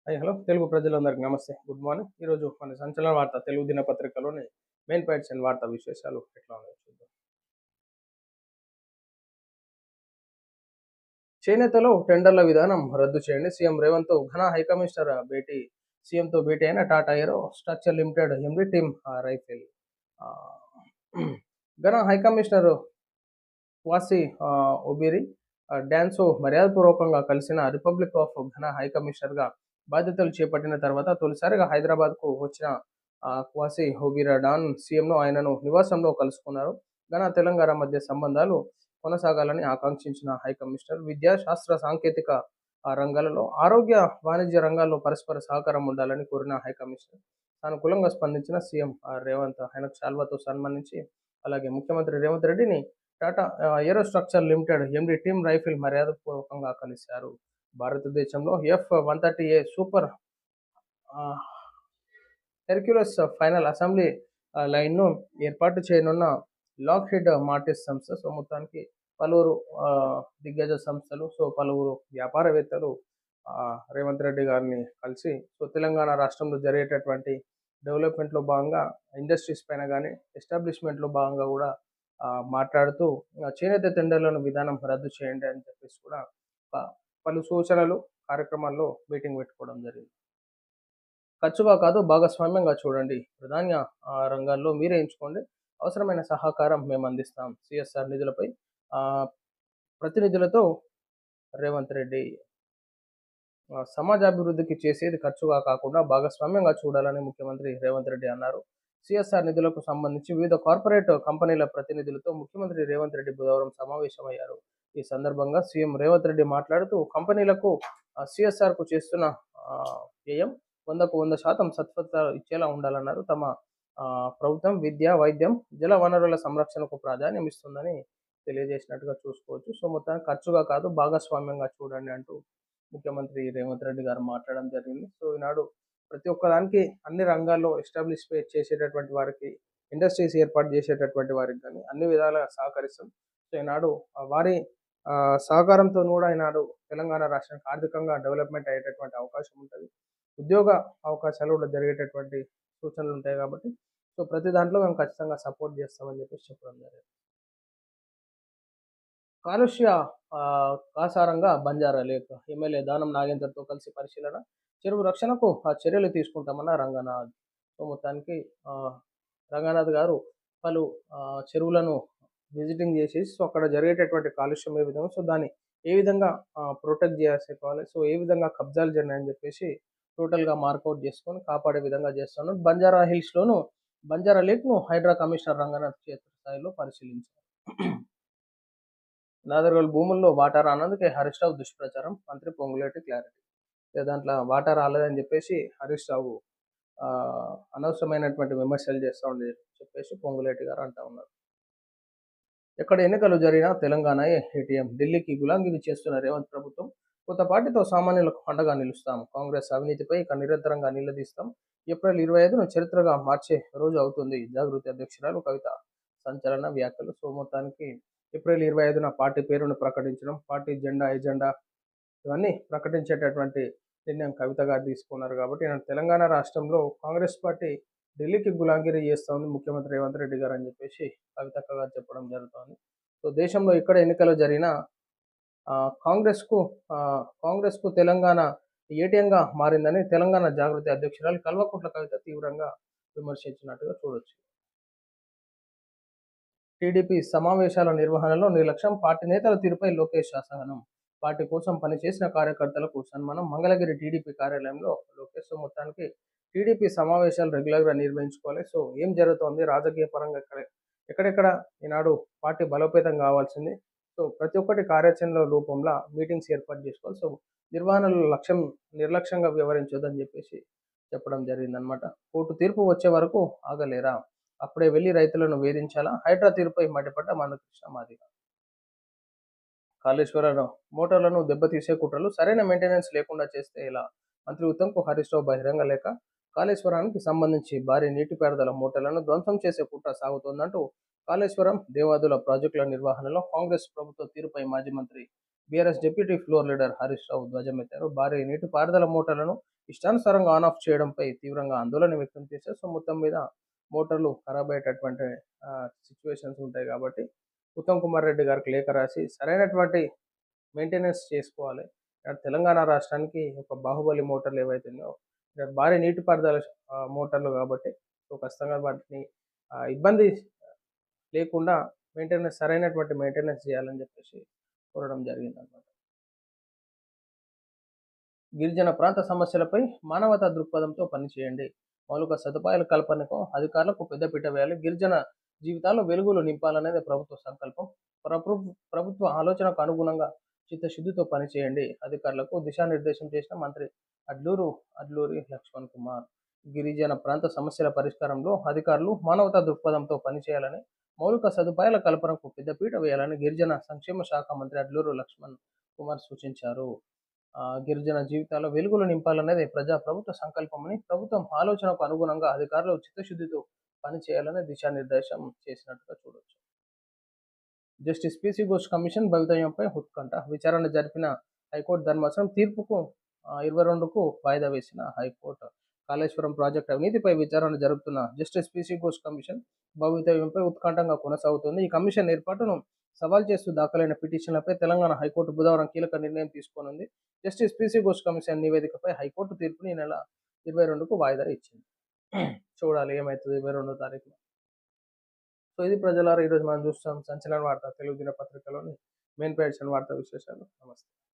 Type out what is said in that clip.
Hello Telugu ప్రజలందరికీ నమస్తే, good morning. ఈరోజు మన సంచలన వార్త తెలుగు దినపత్రికలోని మెయిన్ పాయింట్స్ అండ్ వార్తా విశేషాలు ఎట్లా ఉన్నాయో చూద్దాం. చేనేతలో టెండర్ల విధానం రద్దు చేయండి, సీఎం రేవంత్ ఘన హైకమిషనర్ భేటీ. సీఎంతో భేటీ అయిన Tata aero structure limited MD Tim Rifle. ఆ, ఘన హైకమిషనర్ వాసి ఒబిరి డ్యాన్సో మర్యాదపూర్వకంగా కలిసిన రిపబ్లిక్ ఆఫ్ ఘనా హైకమిషనర్గా బాధ్యతలు చేపట్టిన తర్వాత తొలిసారిగా హైదరాబాద్కు వచ్చిన క్వాసి హోబిరా డాన్ సీఎంను ఆయనను నివాసంలో కలుసుకున్నారు. ఘనా తెలంగాణ మధ్య సంబంధాలు కొనసాగాలని ఆకాంక్షించిన హైకమిషనర్ విద్యా శాస్త్ర సాంకేతిక రంగాలలో ఆరోగ్య వాణిజ్య రంగాల్లో పరస్పర సహకారం ఉండాలని కోరిన హైకమిషనర్ సానుకూలంగా స్పందించిన సీఎం రేవంత్ ఆయనకు శాల్వాతో సన్మానించి అలాగే ముఖ్యమంత్రి రేవంత్ రెడ్డిని Tata aero structure limited MD Tim Rifle మర్యాదపూర్వకంగా కలిశారు. భారతదేశంలో F-130A super Hercules final assembly లైన్ను ఏర్పాటు చేయనున్న లాక్హీడ్ మార్టిస్ సంస్థ. సో మొత్తానికి పలువురు దిగ్గజ సంస్థలు, సో పలువురు వ్యాపారవేత్తలు రేవంత్ రెడ్డి గారిని కలిసి సో తెలంగాణ రాష్ట్రంలో జరిగేటటువంటి డెవలప్మెంట్లో భాగంగా ఇండస్ట్రీస్ పైన కానీ ఎస్టాబ్లిష్మెంట్లో భాగంగా కూడా మాట్లాడుతూ చేనేత టెండర్లను విధానం రద్దు చేయండి అని చెప్పేసి కూడా పలు సూచనలు కార్యక్రమాల్లో మీటింగ్ పెట్టుకోవడం జరిగింది. ఖర్చుగా కాదు భాగస్వామ్యంగా చూడండి, ప్రధాన రంగాల్లో మీరే ఎంచుకోండి, అవసరమైన సహకారం మేము అందిస్తాం. సిఎస్ఆర్ నిధులపై ప్రతినిధులతో రేవంత్ రెడ్డి. సమాజాభివృద్ధికి చేసేది ఖర్చుగా కాకుండా భాగస్వామ్యంగా చూడాలని ముఖ్యమంత్రి రేవంత్ రెడ్డి అన్నారు. సిఎస్ఆర్ నిధులకు సంబంధించి వివిధ కార్పొరేట్ కంపెనీల ప్రతినిధులతో ముఖ్యమంత్రి రేవంత్ రెడ్డి బుధవారం సమావేశమయ్యారు. ఈ సందర్భంగా సీఎం రేవంత్ రెడ్డి మాట్లాడుతూ కంపెనీలకు సిఎస్ఆర్కు చేస్తున్న వ్యయం 100% సత్ఫలితాలు ఇచ్చేలా ఉండాలన్నారు. తమ ప్రభుత్వం విద్య, వైద్యం, జల వనరుల సంరక్షణకు ప్రాధాన్యం ఇస్తుందని తెలియజేసినట్టుగా చూసుకోవచ్చు. సో మొత్తానికి ఖర్చుగా కాదు భాగస్వామ్యంగా చూడండి అంటూ ముఖ్యమంత్రి రేవంత్ రెడ్డి గారు మాట్లాడడం జరిగింది. సో ఈనాడు ప్రతి ఒక్కదానికి అన్ని రంగాల్లో ఎస్టాబ్లిష్ చేసేటటువంటి వారికి, ఇండస్ట్రీస్ ఏర్పాటు చేసేటటువంటి వారికి కానీ అన్ని విధాలుగా సహకరిస్తాం. సో ఈనాడు వారి సహకారంతో కూడా ఈనాడు తెలంగాణ రాష్ట్రానికి ఆర్థికంగా డెవలప్మెంట్ అయ్యేటటువంటి అవకాశం ఉంటుంది. ఉద్యోగ అవకాశాలు కూడా జరిగేటటువంటి సూచనలు ఉంటాయి కాబట్టి సో ప్రతి దాంట్లో మేము ఖచ్చితంగా సపోర్ట్ చేస్తామని చెప్పేసి చెప్పడం జరిగింది. కాలుష్య కాసారంగా బంజారా లేక్ ఎమ్మెల్యే దానం నాగేందర్తో కలిసి పరిశీలన, చెరువు రక్షణకు చర్యలు తీసుకుంటామన్న రంగనాథ్. సో మొత్తానికి రంగనాథ్ గారు పలు చెరువులను విజిటింగ్ చేసేసి సో అక్కడ జరిగేటటువంటి కాలుష్యం ఏ విధంగా, సో దాన్ని ఏ విధంగా ప్రొటెక్ట్ చేసుకోవాలి, సో ఏ విధంగా కబ్జాలు జరిగినాయని చెప్పేసి టోటల్గా మార్కౌట్ చేసుకొని కాపాడే విధంగా చేస్తున్నాను. బంజారా హిల్స్లోను బంజారా లేక్ను హైడ్రా కమిషనర్ రంగనాథ్ క్షేత్రస్థాయిలో పరిశీలించారు. నాదర్గల్ భూముల్లో వాటా రానందుకే హరీష్ రావు దుష్ప్రచారం, మంత్రి పొంగులేటి క్లారిటీ. దాంట్లో వాటా రాలేదని చెప్పేసి హరీష్ రావు అనవసరమైనటువంటి విమర్శలు చేస్తూ ఉండి చెప్పేసి పొంగులేటి గారు అంటూ ఉన్నారు. ఎక్కడ ఎన్నికలు జరిగినా తెలంగాణ ఏటీఎం, ఢిల్లీకి గులాంగిరి చేస్తున్న రేవంత్ ప్రభుత్వం కొత్త పార్టీతో సామాన్యులకు అండగా నిలుస్తాం, కాంగ్రెస్ అవినీతిపై ఇక నిరంతరంగా నిలదీస్తాం, ఏప్రిల్ 25ను చరిత్రగా మార్చే రోజు అవుతుంది, జాగృతి అధ్యక్షురాలు కవిత సంచలన వ్యాఖ్యలు. సో మొత్తానికి ఏప్రిల్ 25న పార్టీ పేరును ప్రకటించడం, పార్టీ జెండా, ఎజెండా ఇవన్నీ ప్రకటించేటటువంటి నిర్ణయం కవిత గారు తీసుకున్నారు. కాబట్టి తెలంగాణ రాష్ట్రంలో కాంగ్రెస్ పార్టీ ఢిల్లీకి గులాంగిరి చేస్తూ ఉంది ముఖ్యమంత్రి రేవంత్ రెడ్డి గారు అని చెప్పేసి కవితక్క గారు చెప్పడం జరుగుతుంది. సో దేశంలో ఎక్కడ ఎన్నికలు జరిగినా కాంగ్రెస్కు కాంగ్రెస్కు తెలంగాణ ఏటీఎంగా మారిందని తెలంగాణ జాగృతి అధ్యక్షురాలు కల్వకుంట్ల కవిత తీవ్రంగా విమర్శించినట్టుగా చూడొచ్చు. టీడీపీ సమావేశాల నిర్వహణలో నిర్లక్ష్యం, పార్టీ నేతల తీరుపై లోకేష్ అసహనం, పార్టీ కోసం పనిచేసిన కార్యకర్తలకు సన్మానం, మంగళగిరి టీడీపీ కార్యాలయంలో లోకేష్. మొత్తానికి టీడీపీ సమావేశాలు రెగ్యులర్గా నిర్వహించుకోవాలి. సో ఏం జరుగుతోంది రాజకీయ పరంగా ఎక్కడెక్కడ ఈనాడు పార్టీ బలోపేతం కావాల్సింది, సో ప్రతి ఒక్కటి కార్యాచరణ రూపంలో మీటింగ్స్ ఏర్పాటు చేసుకోవాలి. సో నిర్వహణలో నిర్లక్ష్యంగా వ్యవహరించొద్దని చెప్పేసి చెప్పడం జరిగిందనమాట. కోర్టు తీర్పు వచ్చే వరకు ఆగలేరా, అప్పుడే వెళ్లి రైతులను వేధించాలా, హైడ్రా తీరుపై మండిపడ్డ మందకృష్ణ మాదిగ. కాళేశ్వరం మోటార్లను దెబ్బతీసే కుట్రలు, సరైన మెయింటెనెన్స్ లేకుండా చేస్తే ఇలా, మంత్రి ఉత్తమ్కు హరీష్ రావు బహిరంగ లేఖ. కాళేశ్వరానికి సంబంధించి భారీ నీటిపారుదల మోటార్లను ధ్వంసం చేసే కుట్ర సాగుతోందంటూ కాళేశ్వరం, దేవాదుల ప్రాజెక్టుల నిర్వహణలో కాంగ్రెస్ ప్రభుత్వ తీరుపై మాజీ మంత్రి BRS deputy floor leader Harish Rao ధ్వజమెత్తారు. భారీ నీటిపారుదల మోటార్లను ఇష్టానుసారంగా ఆన్ ఆఫ్ చేయడంపై తీవ్రంగా ఆందోళన వ్యక్తం చేశారు. సో, మొత్తం మీద మోటార్లు ఖరాబ్ అయ్యేటటువంటి సిచ్యువేషన్స్ ఉంటాయి కాబట్టి ఉత్తమ్ కుమార్ రెడ్డి గారికి లేఖ రాసి సరైనటువంటి మెయింటెనెన్స్ చేసుకోవాలి. తెలంగాణ రాష్ట్రానికి ఒక బాహుబలి మోటార్లు ఏవైతే ఉన్నాయో భారీ నీటిపారుదల మోటార్లు కాబట్టి సో ఖచ్చితంగా వాటిని ఇబ్బంది లేకుండా సరైనటువంటి మెయింటెనెన్స్ చేయాలని చెప్పేసి కోరడం జరిగిందనమాట. గిరిజన ప్రాంత సమస్యలపై మానవతా దృక్పథంతో పనిచేయండి. మౌలిక సదుపాయాల కల్పనకు అధికారులకు పెద్దపీట వేయాలి. గిరిజన జీవితాల్లో వెలుగులు నింపాలనేది ప్రభుత్వ సంకల్పం. ప్రభుత్వ ఆలోచనకు అనుగుణంగా చిత్తశుద్ధితో పనిచేయండి. అధికారులకు దిశానిర్దేశం చేసిన మంత్రి అడ్లూరి లక్ష్మణ్ కుమార్. గిరిజన ప్రాంత సమస్యల పరిష్కారంలో అధికారులు మానవతా దృక్పథంతో పనిచేయాలని, మౌలిక సదుపాయాల కల్పనకు పెద్దపీట వేయాలని గిరిజన సంక్షేమ శాఖ మంత్రి అడ్లూరు లక్ష్మణ్ కుమార్ సూచించారు. గిరిజన జీవితాల్లో వెలుగులు నింపాలనేది ప్రభుత్వ సంకల్పమని, ప్రభుత్వం ఆలోచనకు అనుగుణంగా అధికారులు చిత్తశుద్ధితో పనిచేయాలని దిశానిర్దేశం చేసినట్టుగా చూడొచ్చు. జస్టిస్ పిసి ఘోష్ కమిషన్ భవితవ్యంపై ఉత్కంఠ. విచారణ జరిపిన హైకోర్టు ధర్మాసనం తీర్పుకు 22కు వాయిదా వేసిన హైకోర్టు. కాళేశ్వరం ప్రాజెక్టు అవినీతిపై విచారణ జరుపుతున్న జస్టిస్ పిసి ఘోష్ కమిషన్ భవితవ్యంపై ఉత్కంఠంగా కొనసాగుతోంది. ఈ కమిషన్ ఏర్పాటును సవాల్ చేస్తూ దాఖలైన పిటిషన్లపై తెలంగాణ హైకోర్టు బుధవారం కీలక నిర్ణయం తీసుకోనుంది. జస్టిస్ పిసి ఘోష్ కమిషన్ నివేదికపై హైకోర్టు తీర్పుని ఈ నెల 22కు వాయిదా ఇచ్చింది. చూడాలి ఏమవుతుంది 22వ తారీఖున. సో ఇది ప్రజలారా ఈరోజు మనం చూస్తాం సంచలన వార్త తెలుగు దినపత్రికలోని మెయిన్ పేజ్ వార్తా విశేషాలు. నమస్తే.